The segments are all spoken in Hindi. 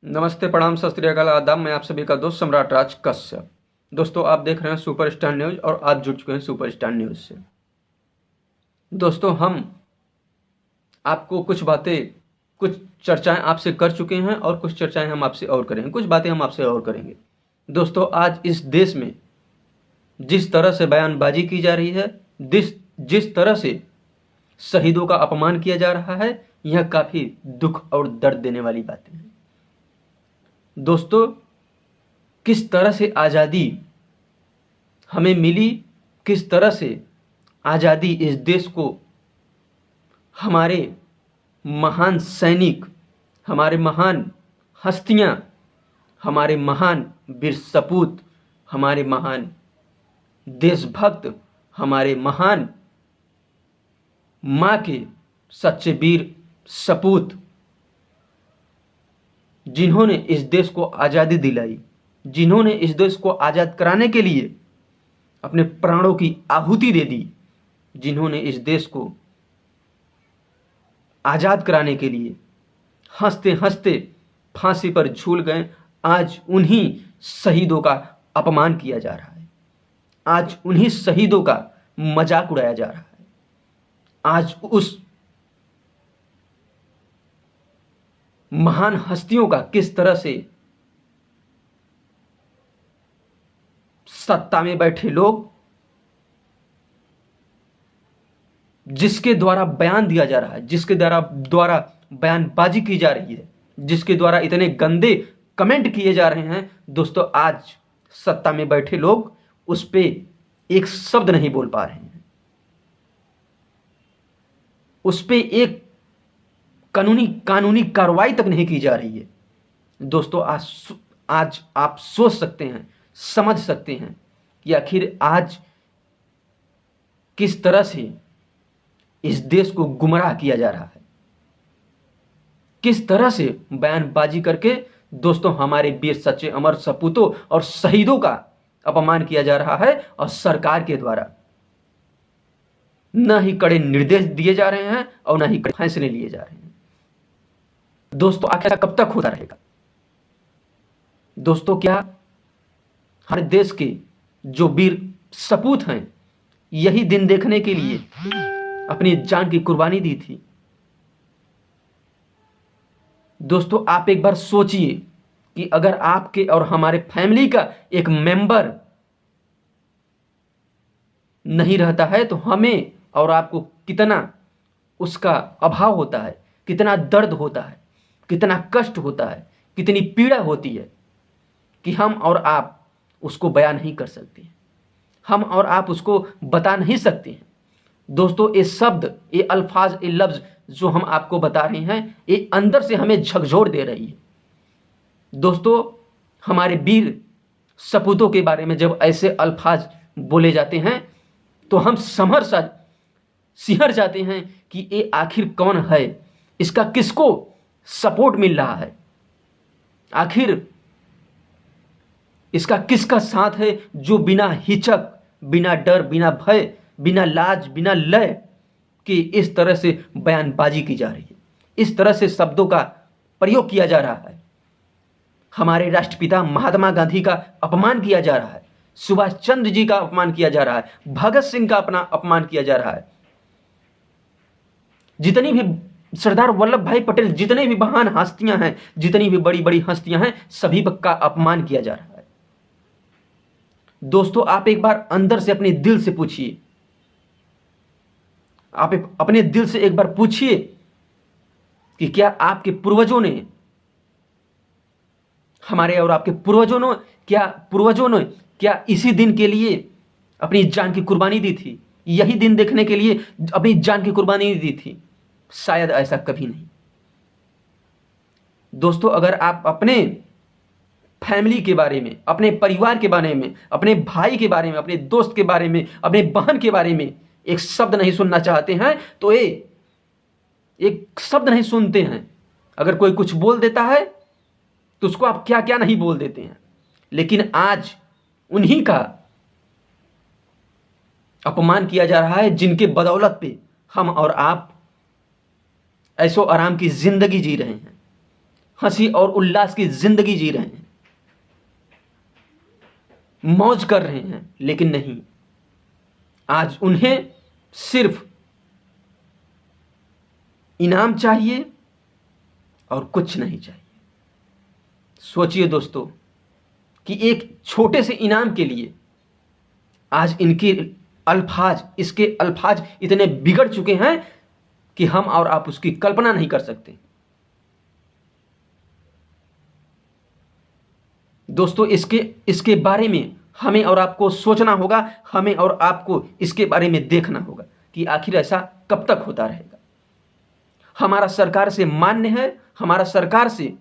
नमस्ते, प्रणाम, सत श्री अकाल, आदाब। मैं आप सभी का दोस्त सम्राट राज कश्यप। दोस्तों, आप देख रहे हैं सुपरस्टार न्यूज़ और आज जुड़ चुके हैं सुपरस्टार न्यूज़ से। दोस्तों, हम आपको कुछ बातें, कुछ चर्चाएं आपसे कर चुके हैं और कुछ चर्चाएं हम आपसे और करेंगे, कुछ बातें हम आपसे और करेंगे। दोस्तों, आज इस देश में जिस तरह से बयानबाजी की जा रही है, जिस तरह से शहीदों का अपमान किया जा रहा है, यह काफ़ी दुख और दर्द देने वाली बातें हैं। दोस्तों, किस तरह से आज़ादी हमें मिली, किस तरह से आज़ादी इस देश को हमारे महान सैनिक, हमारे महान हस्तियां, हमारे महान वीर सपूत, हमारे महान देशभक्त, हमारे महान माँ के सच्चे वीर सपूत, जिन्होंने इस देश को आज़ादी दिलाई, जिन्होंने इस देश को आज़ाद कराने के लिए अपने प्राणों की आहुति दे दी, जिन्होंने इस देश को आज़ाद कराने के लिए हंसते हंसते फांसी पर झूल गए, आज उन्हीं शहीदों का अपमान किया जा रहा है। आज उन्हीं शहीदों का मजाक उड़ाया जा रहा है। आज उस महान हस्तियों का किस तरह से सत्ता में बैठे लोग, जिसके द्वारा बयान दिया जा रहा है, जिसके द्वारा बयानबाजी की जा रही है, जिसके द्वारा इतने गंदे कमेंट किए जा रहे हैं, दोस्तों आज सत्ता में बैठे लोग उस पे एक शब्द नहीं बोल पा रहे हैं, उस पे एक कानूनी कार्रवाई तक नहीं की जा रही है। दोस्तों, आज आप सोच सकते हैं, समझ सकते हैं कि आखिर आज किस तरह से इस देश को गुमराह किया जा रहा है, किस तरह से बयानबाजी करके दोस्तों हमारे वीर सच्चे अमर सपूतों और शहीदों का अपमान किया जा रहा है। और सरकार के द्वारा न ही कड़े निर्देश दिए जा रहे हैं और न ही कड़े फैसले लिए जा रहे हैं। दोस्तों, आखिर कब तक होता रहेगा? दोस्तों, क्या हर देश के जो वीर सपूत हैं यही दिन देखने के लिए अपनी जान की कुर्बानी दी थी? दोस्तों, आप एक बार सोचिए कि अगर आपके और हमारे फैमिली का एक मेंबर नहीं रहता है तो हमें और आपको कितना उसका अभाव होता है, कितना दर्द होता है, कितना कष्ट होता है, कितनी पीड़ा होती है कि हम और आप उसको बयान नहीं कर सकते हैं, हम और आप उसको बता नहीं सकते हैं। दोस्तों, ये शब्द, ये अल्फाज, ये लफ्ज़ जो हम आपको बता रहे हैं, ये अंदर से हमें झकझोर दे रही है। दोस्तों, हमारे वीर सपूतों के बारे में जब ऐसे अल्फाज बोले जाते हैं तो हम सिहर जाते हैं कि ये आखिर कौन है, इसका किसको सपोर्ट मिल रहा है, आखिर इसका किसका साथ है जो बिना हिचक, बिना डर, बिना भय, बिना लाज, बिना लय कि इस तरह से बयानबाजी की जा रही है, इस तरह से शब्दों का प्रयोग किया जा रहा है। हमारे राष्ट्रपिता महात्मा गांधी का अपमान किया जा रहा है, सुभाष चंद्र जी का अपमान किया जा रहा है, भगत सिंह का अपना अपमान किया जा रहा है, जितनी भी सरदार वल्लभ भाई पटेल, जितने भी महान हस्तियां हैं, जितनी भी बड़ी बड़ी हस्तियां हैं, सभी का अपमान किया जा रहा है। दोस्तों, आप एक बार अंदर से अपने दिल से पूछिए, आप अपने दिल से एक बार पूछिए कि क्या आपके पूर्वजों ने, हमारे और आपके पूर्वजों ने क्या इसी दिन के लिए अपनी जान की कुर्बानी दी थी? यही दिन देखने के लिए अपनी जान की कुर्बानी दी थी? शायद ऐसा कभी नहीं। दोस्तों, अगर आप अपने फैमिली के बारे में, अपने परिवार के बारे में, अपने भाई के बारे में, अपने दोस्त के बारे में, अपने बहन के बारे में एक शब्द नहीं सुनना चाहते हैं तो एक शब्द नहीं सुनते हैं। अगर कोई कुछ बोल देता है तो उसको आप क्या क्या नहीं बोल देते हैं। लेकिन आज उन्हीं का अपमान किया जा रहा है जिनके बदौलत पे हम और आप ऐशो आराम की जिंदगी जी रहे हैं। हंसी और उल्लास की जिंदगी जी रहे हैं, मौज कर रहे हैं, लेकिन नहीं, आज उन्हें सिर्फ इनाम चाहिए और कुछ नहीं चाहिए। सोचिए दोस्तों कि एक छोटे से इनाम के लिए आज इसके अल्फाज इतने बिगड़ चुके हैं कि हम और आप उसकी कल्पना नहीं कर सकते। दोस्तों इसके बारे में हमें और आपको सोचना होगा, हमें और आपको इसके बारे में देखना होगा कि आखिर ऐसा कब तक होता रहेगा। हमारा सरकार से मान्य है, हमारा सरकार से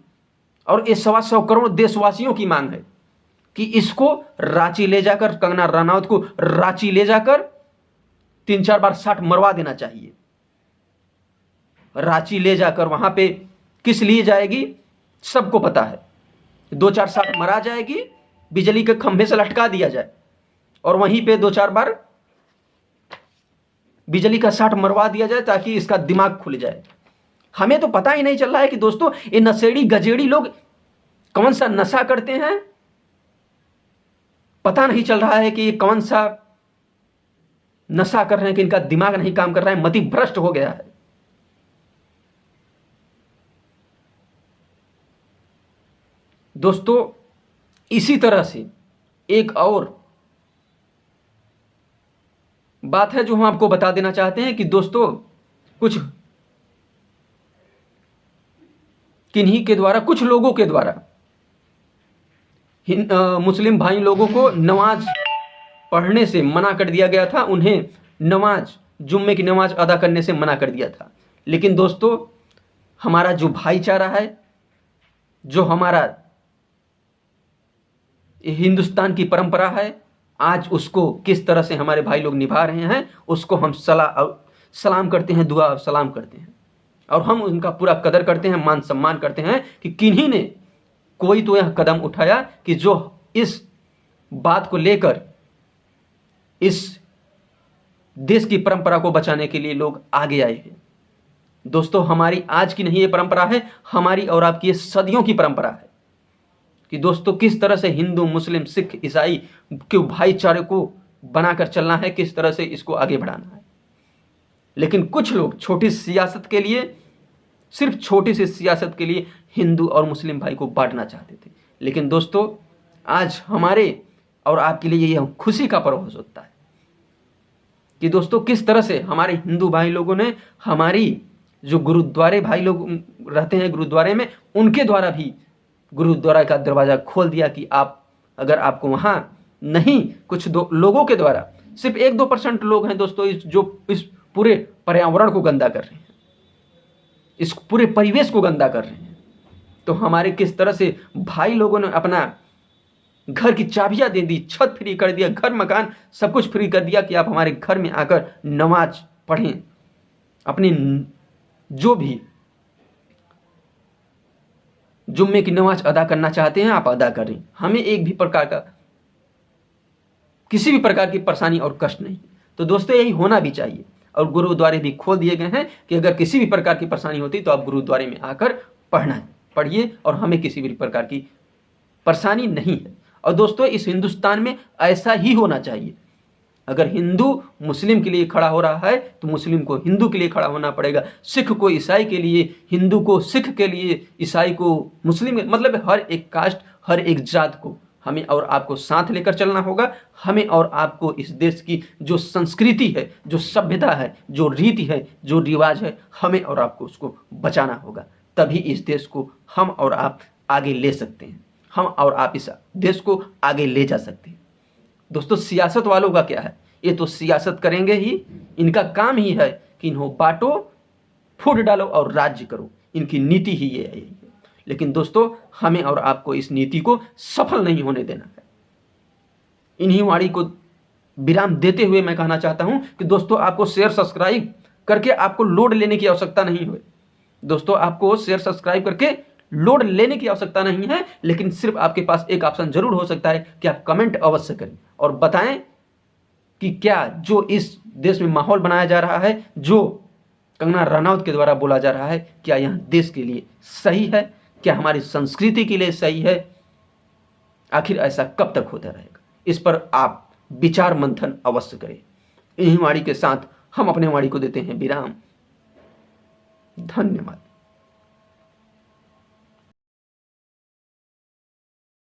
और ये 125 करोड़ देशवासियों की मांग है कि इसको रांची ले जाकर, कंगना रनौत को रांची ले जाकर 3-4 बार शॉट मरवा देना चाहिए। रांची ले जाकर वहां पे किस लिए जाएगी सबको पता है, 2-4 शॉट मरा जाएगी, बिजली के खंभे से लटका दिया जाए और वहीं पे 2-4 बार बिजली का शॉट मरवा दिया जाए ताकि इसका दिमाग खुल जाए। हमें तो पता ही नहीं चल रहा है कि दोस्तों ये नशेड़ी गजेड़ी लोग कौन सा नशा करते हैं, पता नहीं चल रहा है कि ये कौन सा नशा कर रहे हैं कि इनका दिमाग नहीं काम कर रहा है, मति भ्रष्ट हो गया है। दोस्तों इसी तरह से एक और बात है जो हम आपको बता देना चाहते हैं कि दोस्तों कुछ किन्हीं के द्वारा, कुछ लोगों के द्वारा मुस्लिम भाई लोगों को नमाज पढ़ने से मना कर दिया गया था, उन्हें नमाज, जुम्मे की नमाज अदा करने से मना कर दिया था। लेकिन दोस्तों हमारा जो भाईचारा है, जो हमारा हिंदुस्तान की परंपरा है, आज उसको किस तरह से हमारे भाई लोग निभा रहे हैं, उसको हम सलाम करते हैं, दुआ और सलाम करते हैं और हम उनका पूरा कदर करते हैं, मान सम्मान करते हैं कि किन्हीं ने कोई तो यह कदम उठाया कि जो इस बात को लेकर इस देश की परंपरा को बचाने के लिए लोग आगे आए हैं। दोस्तों हमारी आज की नहीं ये परंपरा है, हमारी और आपकी ये सदियों की परंपरा है कि दोस्तों किस तरह से हिंदू, मुस्लिम, सिख, ईसाई के भाईचारे को बनाकर चलना है, किस तरह से इसको आगे बढ़ाना है। लेकिन कुछ लोग छोटी सियासत के लिए, सिर्फ छोटी सी सियासत के लिए हिंदू और मुस्लिम भाई को बांटना चाहते थे। लेकिन दोस्तों आज हमारे और आपके लिए यह खुशी का पर्व हो सकता है कि दोस्तों किस तरह से हमारे हिंदू भाई लोगों ने, हमारी जो गुरुद्वारे भाई लोग रहते हैं गुरुद्वारे में, उनके द्वारा भी गुरुद्वारा का दरवाज़ा खोल दिया कि आप अगर आपको वहाँ नहीं, कुछ लोगों के द्वारा, सिर्फ 1-2% लोग हैं दोस्तों जो इस पूरे पर्यावरण को गंदा कर रहे हैं, इस पूरे परिवेश को गंदा कर रहे हैं। तो हमारे किस तरह से भाई लोगों ने अपना घर की चाबियां दे दी, छत फ्री कर दिया, घर मकान सब कुछ फ्री कर दिया कि आप हमारे घर में आकर नमाज पढ़ें, अपनी जो भी जुम्मे की नमाज अदा करना चाहते हैं आप अदा करें। हमें एक भी प्रकार का, किसी भी प्रकार की परेशानी और कष्ट नहीं। तो दोस्तों यही होना भी चाहिए और गुरुद्वारे भी खोल दिए गए हैं कि अगर किसी भी प्रकार की परेशानी होती तो आप गुरुद्वारे में आकर पढ़िए और हमें किसी भी प्रकार की परेशानी नहीं है। और दोस्तों इस हिंदुस्तान में ऐसा ही होना चाहिए। अगर हिंदू मुस्लिम के लिए खड़ा हो रहा है तो मुस्लिम को हिंदू के लिए खड़ा होना पड़ेगा, सिख को ईसाई के लिए, हिंदू को सिख के लिए, ईसाई को मुस्लिम, मतलब हर एक कास्ट, हर एक जात को हमें और आपको साथ लेकर चलना होगा। हमें और आपको इस देश की जो संस्कृति है, जो सभ्यता है, जो रीति है, जो रिवाज है, हमें और आपको उसको बचाना होगा। तभी इस देश को हम और आप आगे ले सकते हैं, हम और आप इस देश को आगे ले जा सकते हैं। दोस्तों सियासत वालों का क्या है, ये तो सियासत करेंगे ही, इनका काम ही है कि इन्हों बांटो, फूट डालो और राज्य करो, इनकी नीति ही ये है। लेकिन दोस्तों हमें और आपको इस नीति को सफल नहीं होने देना है। इन्हीं वाणी को विराम देते हुए मैं कहना चाहता हूं कि दोस्तों आपको शेयर सब्सक्राइब करके आपको लोड लेने की आवश्यकता नहीं है। दोस्तों आपको शेयर सब्सक्राइब करके लोड लेने की आवश्यकता नहीं है, लेकिन सिर्फ आपके पास एक ऑप्शन जरूर हो सकता है कि आप कमेंट अवश्य करें और बताएं कि क्या जो इस देश में माहौल बनाया जा रहा है, जो कंगना रनौत के द्वारा बोला जा रहा है, क्या यह देश के लिए सही है, क्या हमारी संस्कृति के लिए सही है? आखिर ऐसा कब तक होता रहेगा? इस पर आप विचार मंथन अवश्य करें। इन्हीं वाणी के साथ हम अपने वाणी को देते हैं विराम। धन्यवाद।